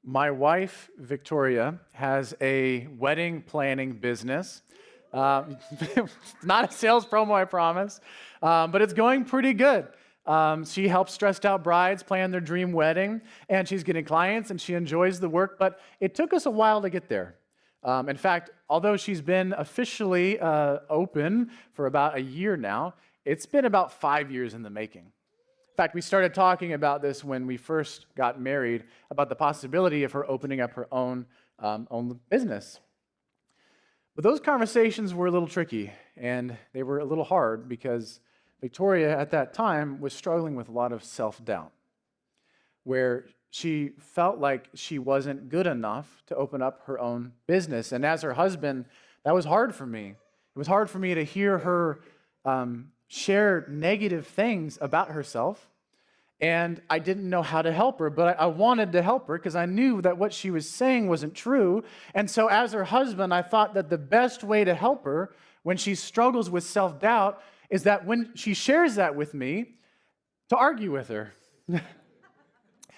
My wife, Victoria, has a wedding planning business. Uh, Not a sales promo, I promise, but it's going pretty good. She helps stressed out brides plan their dream wedding, and she's getting clients, and she enjoys the work, but it took us a while to get there. In fact, although she's been officially open for about a year now, it's been about 5 years in the making. In fact, we started talking about this when we first got married, about the possibility of her opening up her own business. But those conversations were a little tricky, and they were a little hard because Victoria at that time was struggling with a lot of self-doubt, where she felt like she wasn't good enough to open up her own business. And as her husband, that was hard for me. It was hard for me to hear her share negative things about herself, and I didn't know how to help her, but I wanted to help her because I knew that what she was saying wasn't true. And so as her husband, I thought that the best way to help her when she struggles with self-doubt is that when she shares that with me, to argue with her.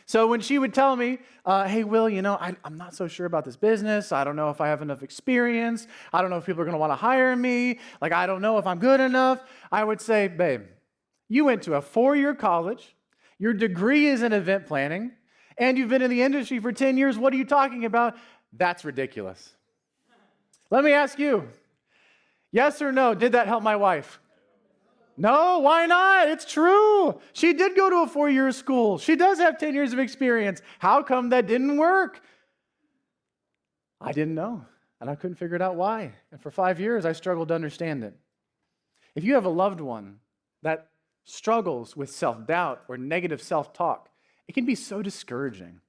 So when she would tell me, hey, Will, I'm not so sure about this business. I don't know if I have enough experience. I don't know if people are going to want to hire me. I don't know if I'm good enough. I would say, babe, you went to a 4-year college. Your degree is in event planning, and you've been in the industry for 10 years. What are you talking about? That's ridiculous. Let me ask you, yes or no, did that help my wife? No, why not? It's true. She did go to a 4-year school. She does have 10 years of experience. How come that didn't work? I didn't know, and I couldn't figure it out why. And for 5 years, I struggled to understand it. If you have a loved one that struggles with self-doubt or negative self-talk, it can be so discouraging.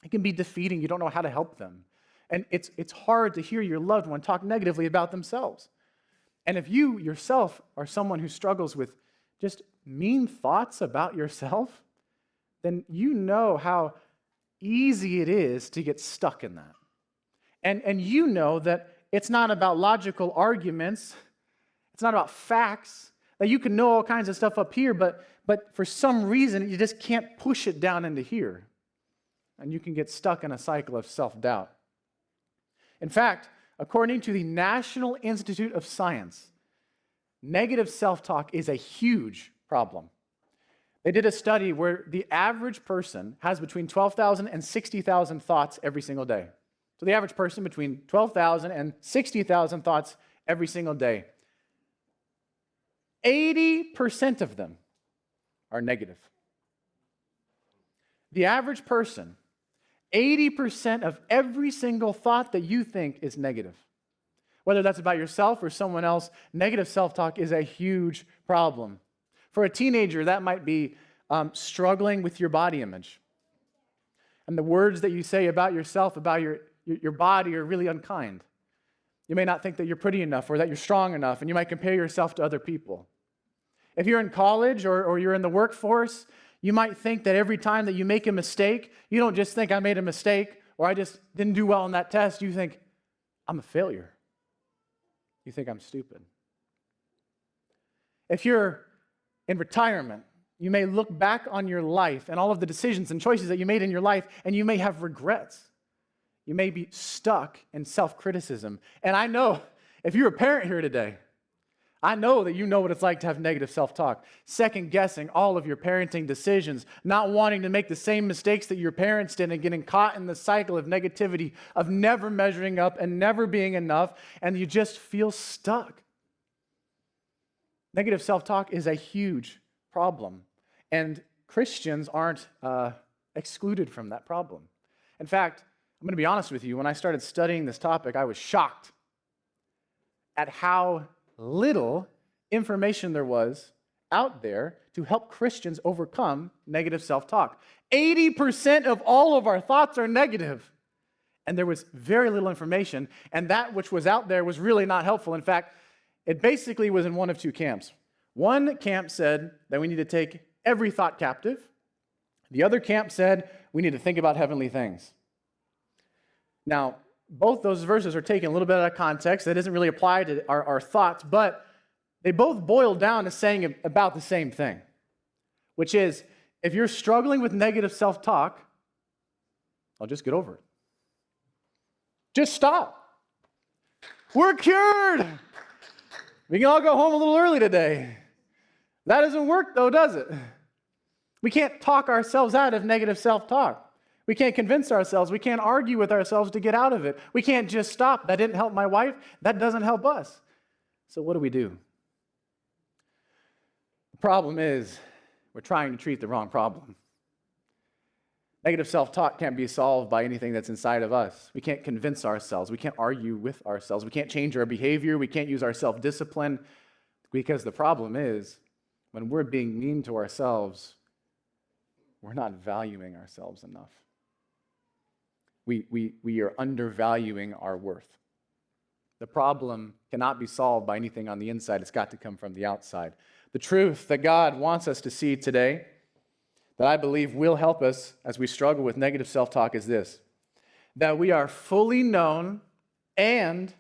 It can be defeating. You don't know how to help them. And it's hard to hear your loved one talk negatively about themselves. And if you yourself are someone who struggles with just mean thoughts about yourself, then you know how easy it is to get stuck in that. And you know that it's not about logical arguments. It's not about facts. That you can know all kinds of stuff up here, but for some reason, you just can't push it down into here. And you can get stuck in a cycle of self-doubt. In fact, according to the National Institute of Science, negative self-talk is a huge problem. They did a study where the average person has between 12,000 and 60,000 thoughts every single day. So the average person between 12,000 and 60,000 thoughts every single day. 80% of them are negative. The average person, 80% of every single thought that you think is negative. Whether that's about yourself or someone else, negative self-talk is a huge problem. For a teenager, that might be struggling with your body image. And the words that you say about yourself, about your body, are really unkind. You may not think that you're pretty enough or that you're strong enough, and you might compare yourself to other people. If you're in college or you're in the workforce, you might think that every time that you make a mistake, you don't just think I made a mistake or I just didn't do well on that test. You think, I'm a failure. You think I'm stupid. If you're in retirement, you may look back on your life and all of the decisions and choices that you made in your life, and you may have regrets. You may be stuck in self-criticism. And I know, if you're a parent here today, I know that you know what it's like to have negative self-talk, second-guessing all of your parenting decisions, not wanting to make the same mistakes that your parents did, and getting caught in the cycle of negativity, of never measuring up and never being enough, and you just feel stuck. Negative self-talk is a huge problem, and Christians aren't excluded from that problem. In fact, I'm going to be honest with you, when I started studying this topic, I was shocked at how little information there was out there to help Christians overcome negative self-talk. 80% of all of our thoughts are negative, and there was very little information, and that which was out there was really not helpful. In fact, it basically was in one of two camps. One camp said that we need to take every thought captive. The other camp said we need to think about heavenly things. Now, both those verses are taken a little bit out of context. That doesn't really apply to our thoughts, but they both boil down to saying about the same thing, which is, if you're struggling with negative self-talk, I'll just get over it. Just stop. We're cured. We can all go home a little early today. That doesn't work though, does it? We can't talk ourselves out of negative self-talk. We can't convince ourselves. We can't argue with ourselves to get out of it. We can't just stop. That didn't help my wife. That doesn't help us. So what do? The problem is we're trying to treat the wrong problem. Negative self-talk can't be solved by anything that's inside of us. We can't convince ourselves. We can't argue with ourselves. We can't change our behavior. We can't use our self-discipline, because the problem is when we're being mean to ourselves, we're not valuing ourselves enough. We are undervaluing our worth. The problem cannot be solved by anything on the inside. It's got to come from the outside. The truth that God wants us to see today, that I believe will help us as we struggle with negative self-talk, is this: that we are fully known and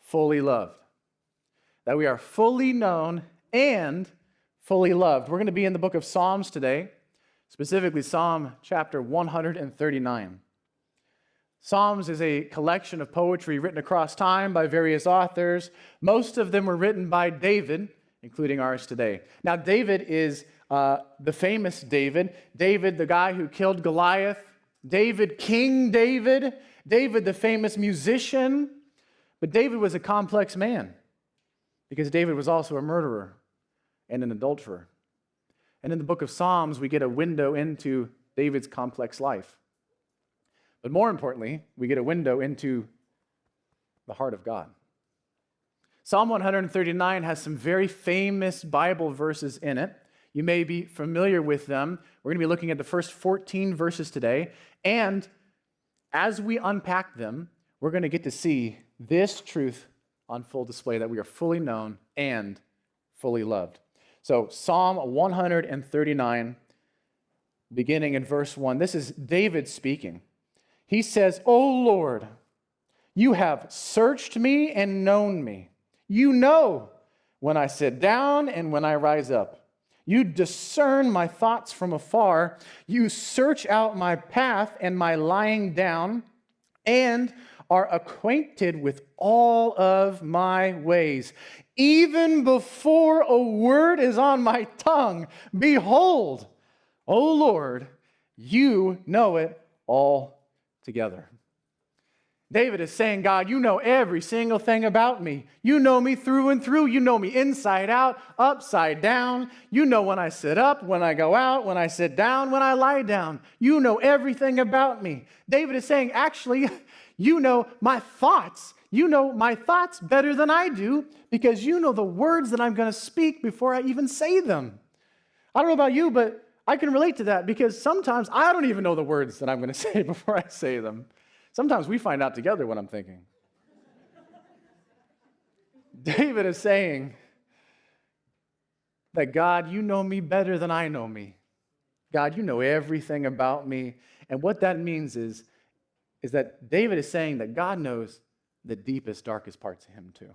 fully loved. That we are fully known and fully loved. We're going to be in the book of Psalms today, specifically Psalm chapter 139. Psalms is a collection of poetry written across time by various authors. Most of them were written by David, including ours today. Now, David is the famous David. David, the guy who killed Goliath. David, King David. David, the famous musician. But David was a complex man, because David was also a murderer and an adulterer. And in the book of Psalms, we get a window into David's complex life. But more importantly, we get a window into the heart of God. Psalm 139 has some very famous Bible verses in it. You may be familiar with them. We're going to be looking at the first 14 verses today. And as we unpack them, we're going to get to see this truth on full display, that we are fully known and fully loved. So Psalm 139, beginning in verse 1. This is David speaking. He says, "O Lord, you have searched me and known me. You know when I sit down and when I rise up. You discern my thoughts from afar. You search out my path and my lying down, and are acquainted with all of my ways. Even before a word is on my tongue, behold, O Lord, you know it all together." David is saying, God, you know every single thing about me. You know me through and through. You know me inside out, upside down. You know when I sit up, when I go out, when I sit down, when I lie down. You know everything about me. David is saying, actually, you know my thoughts. You know my thoughts better than I do, because you know the words that I'm going to speak before I even say them. I don't know about you, but I can relate to that, because sometimes I don't even know the words that I'm going to say before I say them. Sometimes we find out together what I'm thinking. David is saying that, God, you know me better than I know me. God, you know everything about me. And what that means is that David is saying that God knows the deepest, darkest parts of him too.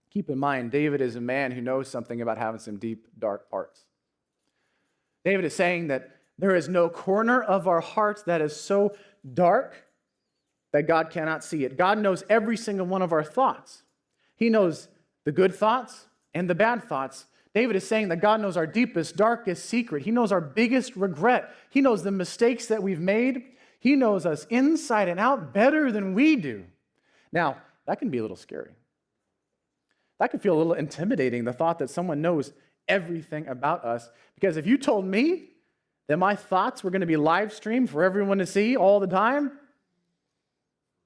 Keep in mind, David is a man who knows something about having some deep, dark parts. David is saying that there is no corner of our hearts that is so dark that God cannot see it. God knows every single one of our thoughts. He knows the good thoughts and the bad thoughts. David is saying that God knows our deepest, darkest secret. He knows our biggest regret. He knows the mistakes that we've made. He knows us inside and out better than we do. Now, that can be a little scary. That can feel a little intimidating, the thought that someone knows everything about us. Because if you told me that my thoughts were going to be live streamed for everyone to see all the time,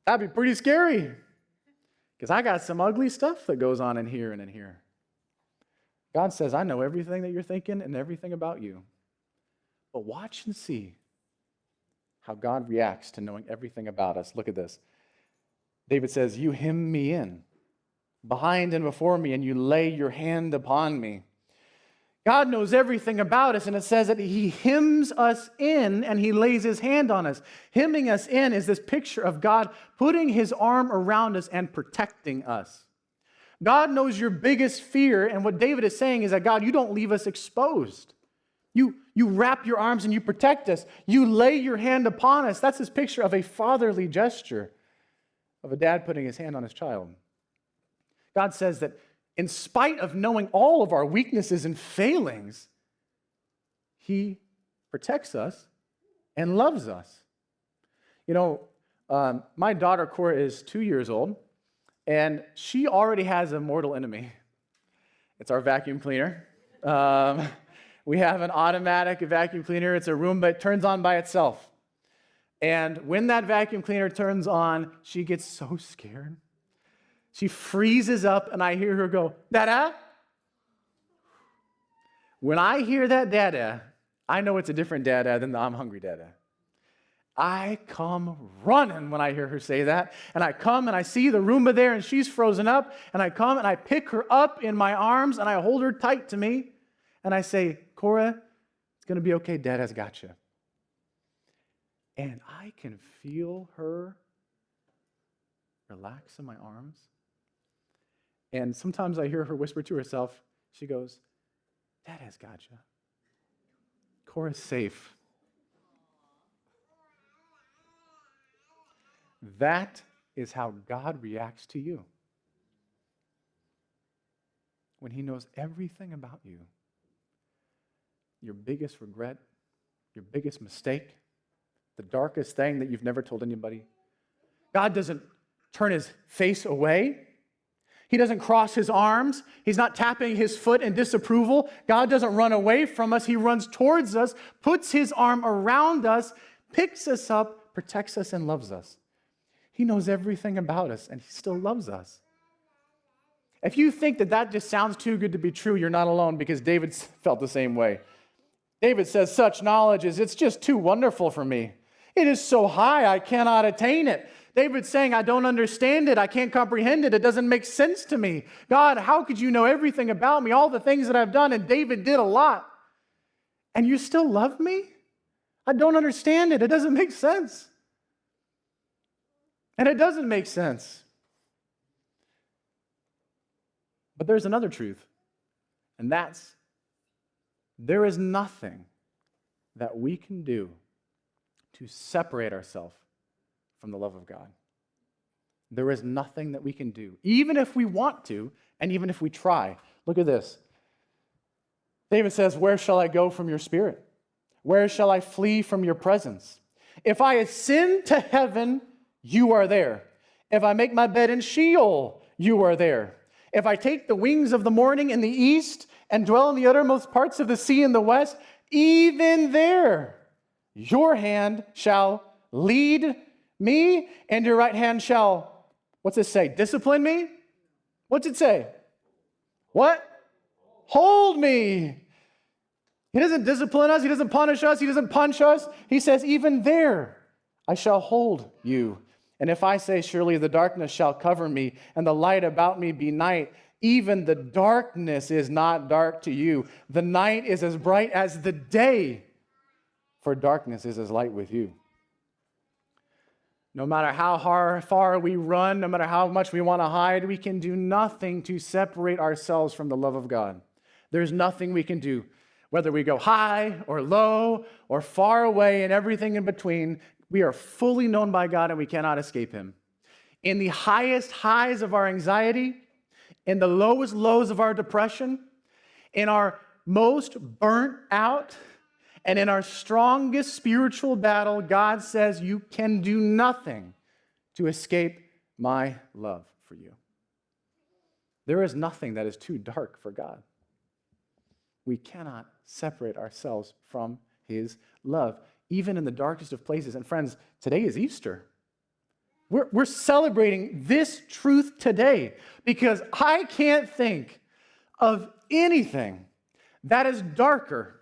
that'd be pretty scary. Because I got some ugly stuff that goes on in here and in here. God says, I know everything that you're thinking and everything about you. But watch and see how God reacts to knowing everything about us. Look at this. David says, you hem me in, behind and before me, and you lay your hand upon me. God knows everything about us, and it says that he hems us in and he lays his hand on us. Hemming us in is this picture of God putting his arm around us and protecting us. God knows your biggest fear, and what David is saying is that, God, you don't leave us exposed. You You wrap your arms and you protect us. You lay your hand upon us. That's this picture of a fatherly gesture of a dad putting his hand on his child. God says that in spite of knowing all of our weaknesses and failings, he protects us and loves us. You know, my daughter, Cora, is 2 years old, and she already has a mortal enemy. It's our vacuum cleaner. We have an automatic vacuum cleaner. It's a Roomba. It turns on by itself. And when that vacuum cleaner turns on, she gets so scared. She freezes up, and I hear her go, "Dada?" When I hear that dada, I know it's a different dada than the "I'm hungry" dada. I come running when I hear her say that, and I come and I see the Roomba there, and she's frozen up, and I come and I pick her up in my arms, and I hold her tight to me, and I say, "Cora, it's going to be okay. Dada's got you." And I can feel her relax in my arms. And sometimes I hear her whisper to herself, she goes, "Dada's got you. Cora's safe." That is how God reacts to you. When he knows everything about you, your biggest regret, your biggest mistake, the darkest thing that you've never told anybody. God doesn't turn his face away. He doesn't cross his arms. He's not tapping his foot in disapproval. God doesn't run away from us. He runs towards us, puts his arm around us, picks us up, protects us, and loves us. He knows everything about us, and he still loves us. If you think that that just sounds too good to be true, you're not alone, because David felt the same way. David says, "Such knowledge it's just too wonderful for me. It is so high, I cannot attain it." David's saying, "I don't understand it. I can't comprehend it. It doesn't make sense to me. God, how could you know everything about me, all the things that I've done?" And David did a lot. "And you still love me? I don't understand it. It doesn't make sense." And it doesn't make sense. But there's another truth, and that's there is nothing that we can do to separate ourselves from the love of God. There is nothing that we can do, even if we want to, and even if we try. Look at this. David says, "Where shall I go from your spirit? Where shall I flee from your presence? If I ascend to heaven, you are there. If I make my bed in Sheol, you are there. If I take the wings of the morning in the east and dwell in the uttermost parts of the sea in the west, even there your hand shall lead me, and your right hand shall," what's it say? "Discipline me?" What's it say? What? "Hold me." He doesn't discipline us. He doesn't punish us. He doesn't punch us. He says, "Even there I shall hold you. And if I say, surely the darkness shall cover me, and the light about me be night, even the darkness is not dark to you. The night is as bright as the day, for darkness is as light with you." No matter how far we run, no matter how much we want to hide, we can do nothing to separate ourselves from the love of God. There's nothing we can do. Whether we go high or low or far away and everything in between, we are fully known by God and we cannot escape him. In the highest highs of our anxiety, in the lowest lows of our depression, in our most burnt out, and in our strongest spiritual battle, God says, "You can do nothing to escape my love for you." There is nothing that is too dark for God. We cannot separate ourselves from his love, even in the darkest of places. And friends, today is Easter. We're celebrating this truth today because I can't think of anything that is darker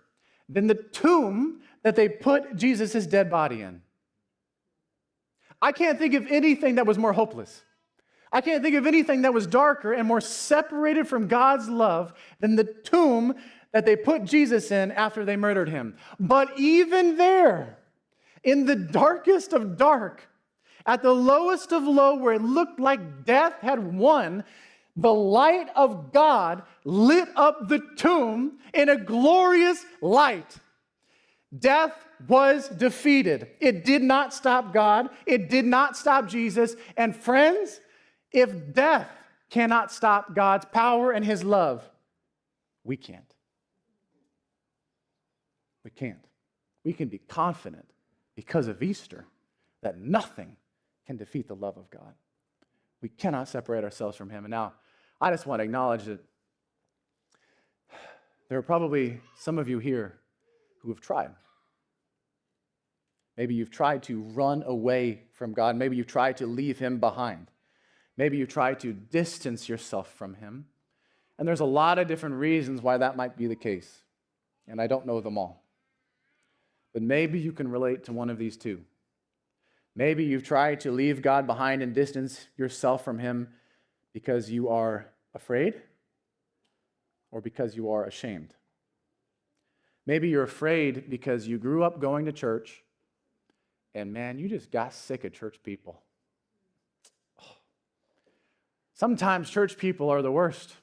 than the tomb that they put Jesus' dead body in. I can't think of anything that was more hopeless. I can't think of anything that was darker and more separated from God's love than the tomb that they put Jesus in after they murdered him. But even there, in the darkest of dark, at the lowest of low, where it looked like death had won, the light of God lit up the tomb in a glorious light. Death was defeated. It did not stop God. It did not stop Jesus. And friends, if death cannot stop God's power and his love, we can't. We can't. We can be confident because of Easter that nothing can defeat the love of God. We cannot separate ourselves from him. And now, I just want to acknowledge that there are probably some of you here who have tried. Maybe you've tried to run away from God. Maybe you've tried to leave him behind. Maybe you've tried to distance yourself from him. And there's a lot of different reasons why that might be the case. And I don't know them all. But maybe you can relate to one of these two. Maybe you've tried to leave God behind and distance yourself from him because you are afraid or because you are ashamed. Maybe you're afraid because you grew up going to church and man, you just got sick of church people. Sometimes church people are the worst.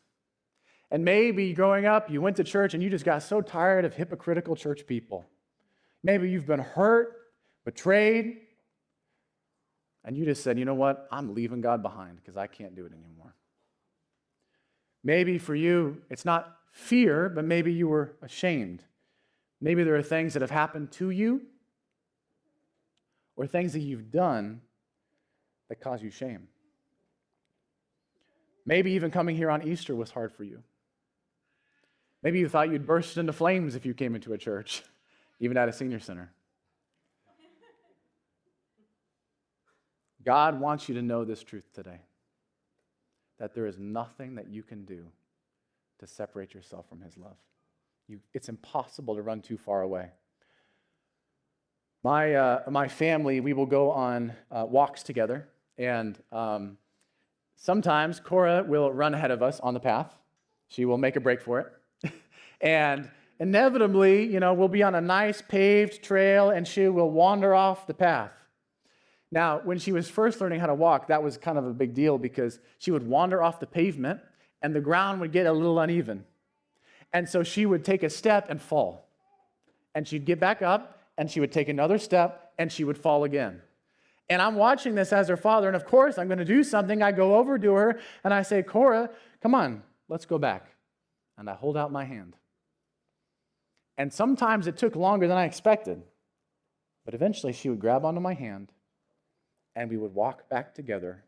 And maybe growing up, you went to church and you just got so tired of hypocritical church people. Maybe you've been hurt, betrayed, and you just said, you know what? I'm leaving God behind because I can't do it anymore. Maybe for you, it's not fear, but maybe you were ashamed. Maybe there are things that have happened to you or things that you've done that cause you shame. Maybe even coming here on Easter was hard for you. Maybe you thought you'd burst into flames if you came into a church, even at a senior center. God wants you to know this truth today, that there is nothing that you can do to separate yourself from his love. It's impossible to run too far away. My family, we will go on walks together, and sometimes Cora will run ahead of us on the path. She will make a break for it. And inevitably, we'll be on a nice paved trail, and she will wander off the path. Now, when she was first learning how to walk, that was kind of a big deal because she would wander off the pavement, and the ground would get a little uneven. And so she would take a step and fall. And she'd get back up, and she would take another step, and she would fall again. And I'm watching this as her father, and of course, I'm going to do something. I go over to her, and I say, Cora, come on, let's go back. And I hold out my hand. And sometimes it took longer than I expected. But eventually, she would grab onto my hand, and we would walk back together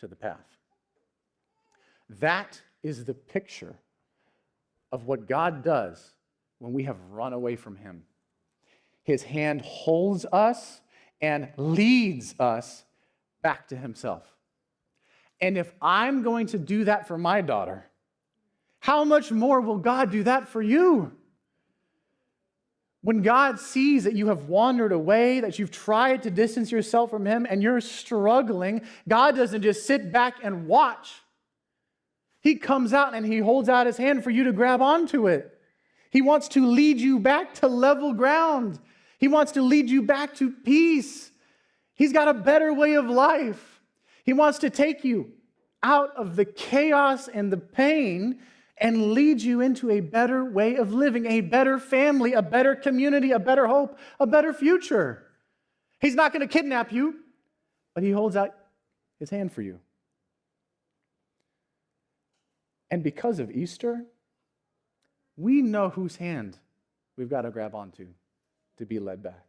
to the path. That is the picture of what God does when we have run away from him. His hand holds us and leads us back to himself. And if I'm going to do that for my daughter, how much more will God do that for you? When God sees that you have wandered away, that you've tried to distance yourself from him, and you're struggling, God doesn't just sit back and watch. He comes out and he holds out his hand for you to grab onto it. He wants to lead you back to level ground. He wants to lead you back to peace. He's got a better way of life. He wants to take you out of the chaos and the pain and lead you into a better way of living, a better family, a better community, a better hope, a better future. He's not going to kidnap you, but he holds out his hand for you. And because of Easter, we know whose hand we've got to grab onto to be led back.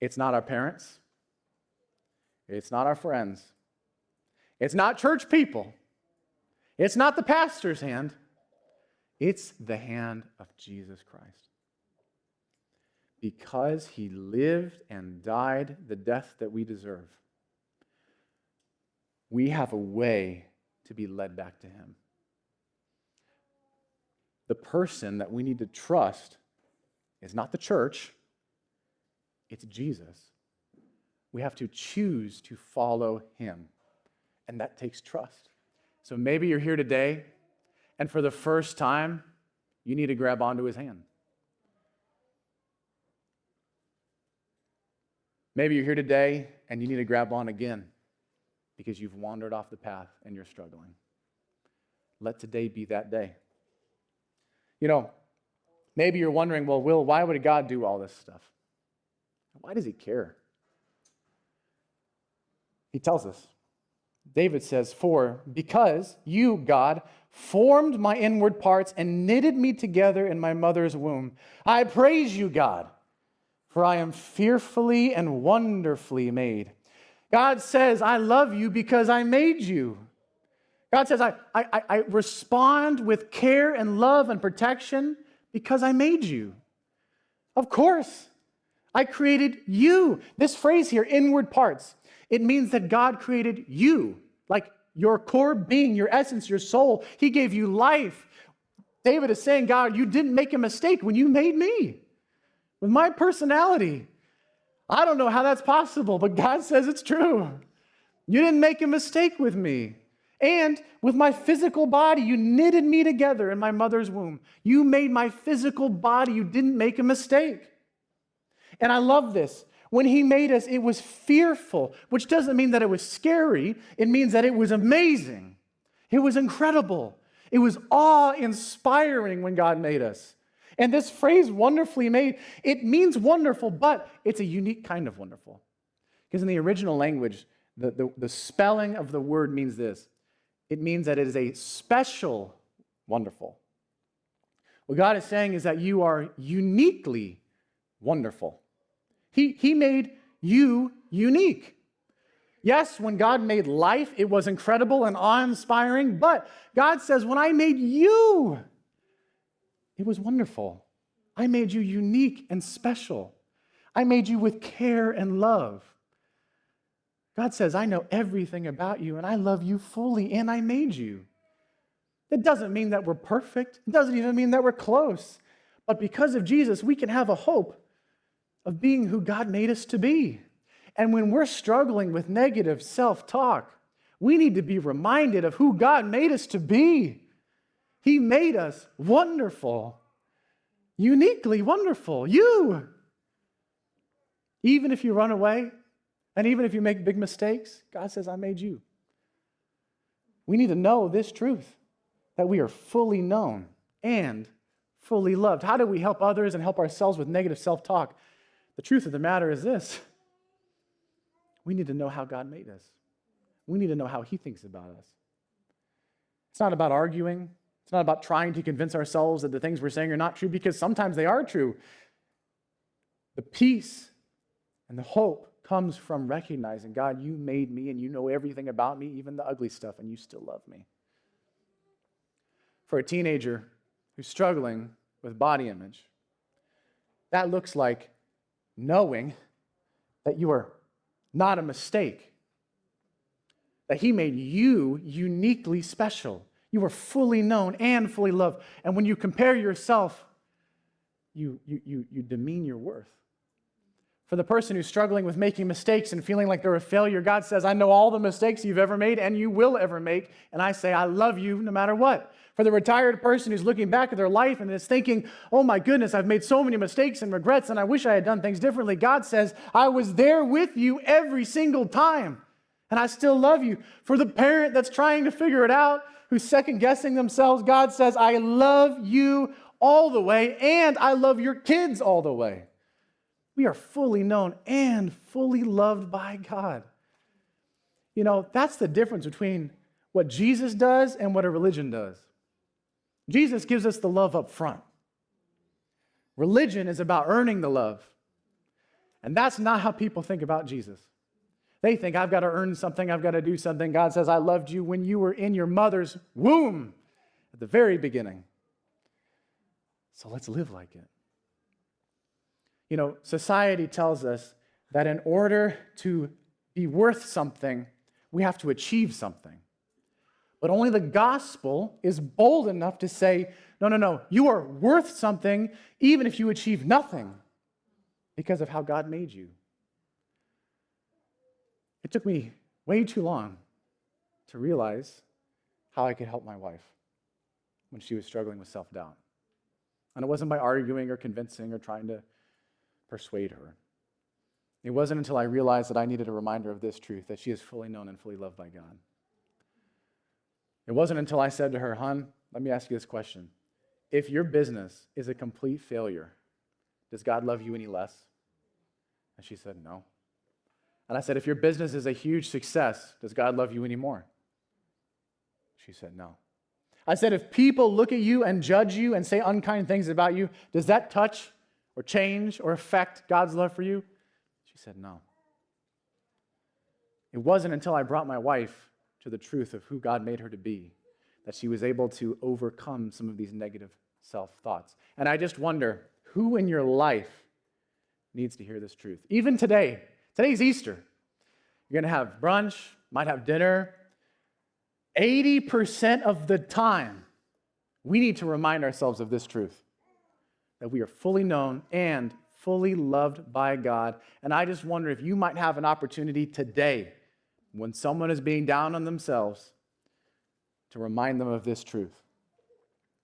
It's not our parents. It's not our friends. It's not church people. It's not the pastor's hand. It's the hand of Jesus Christ. Because he lived and died the death that we deserve, we have a way to be led back to him. The person that we need to trust is not the church, it's Jesus. We have to choose to follow him, and that takes trust. So maybe you're here today, and for the first time, you need to grab onto his hand. Maybe you're here today, and you need to grab on again because you've wandered off the path and you're struggling. Let today be that day. Maybe you're wondering, well, Will, why would God do all this stuff? Why does he care? He tells us. David says, "For because you, God, formed my inward parts and knitted me together in my mother's womb, I praise you, God, for I am fearfully and wonderfully made." God says, I love you because I made you. God says, I respond with care and love and protection because I made you. Of course, I created you. This phrase here, inward parts, it means that God created you, like your core being, your essence, your soul. He gave you life. David is saying, God, you didn't make a mistake when you made me with my personality. I don't know how that's possible, but God says it's true. You didn't make a mistake with me. And with my physical body, you knitted me together in my mother's womb. You made my physical body. You didn't make a mistake. And I love this. When he made us, it was fearful, which doesn't mean that it was scary. It means that it was amazing. It was incredible. It was awe-inspiring when God made us. And this phrase, wonderfully made, it means wonderful, but it's a unique kind of wonderful. Because in the original language, the spelling of the word means this. It means that it is a special wonderful. What God is saying is that you are uniquely wonderful. He made you unique. Yes, when God made life, it was incredible and awe-inspiring, but God says, when I made you, it was wonderful. I made you unique and special. I made you with care and love. God says, I know everything about you, and I love you fully, and I made you. It doesn't mean that we're perfect. It doesn't even mean that we're close. But because of Jesus, we can have a hope of being who God made us to be. And when we're struggling with negative self-talk, we need to be reminded of who God made us to be. He made us wonderful, uniquely wonderful. You. Even if you run away, and even if you make big mistakes, God says, I made you. We need to know this truth, that we are fully known and fully loved. How do we help others and help ourselves with negative self-talk? The truth of the matter is this. We need to know how God made us. We need to know how he thinks about us. It's not about arguing. It's not about trying to convince ourselves that the things we're saying are not true, because sometimes they are true. The peace and the hope comes from recognizing, God, you made me and you know everything about me, even the ugly stuff, and you still love me. For a teenager who's struggling with body image, that looks like knowing that you are not a mistake, that he made you uniquely special. You are fully known and fully loved. And when you compare yourself, you demean your worth. For the person who's struggling with making mistakes and feeling like they're a failure, God says, I know all the mistakes you've ever made and you will ever make, and I say, I love you no matter what. For the retired person who's looking back at their life and is thinking, oh my goodness, I've made so many mistakes and regrets and I wish I had done things differently, God says, I was there with you every single time, and I still love you. For the parent that's trying to figure it out, who's second-guessing themselves, God says, I love you all the way, and I love your kids all the way. We are fully known and fully loved by God. You know, that's the difference between what Jesus does and what a religion does. Jesus gives us the love up front. Religion is about earning the love. And that's not how people think about Jesus. They think, I've got to earn something, I've got to do something. God says, I loved you when you were in your mother's womb at the very beginning. So let's live like it. You know, society tells us that in order to be worth something, we have to achieve something. But only the gospel is bold enough to say, no, you are worth something even if you achieve nothing because of how God made you. It took me way too long to realize how I could help my wife when she was struggling with self-doubt. And it wasn't by arguing or convincing or trying to persuade her. It wasn't until I realized that I needed a reminder of this truth, that she is fully known and fully loved by God. It wasn't until I said to her, hon, let me ask you this question. if your business is a complete failure, does God love you any less? And she said, no. And I said, if your business is a huge success, does God love you any more? She said, no. I said, if people look at you and judge you and say unkind things about you, does that touch or change or affect God's love for you? She said, no. It wasn't until I brought my wife to the truth of who God made her to be that she was able to overcome some of these negative self-thoughts. And I just wonder, who in your life needs to hear this truth? Even today. Today's Easter. You're going to have brunch, might have dinner. 80% of the time, we need to remind ourselves of this truth, that we are fully known and fully loved by God. And I just wonder if you might have an opportunity today, when someone is being down on themselves, to remind them of this truth,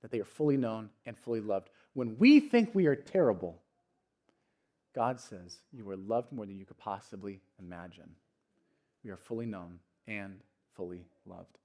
that they are fully known and fully loved. When we think we are terrible, God says you are loved more than you could possibly imagine. We are fully known and fully loved.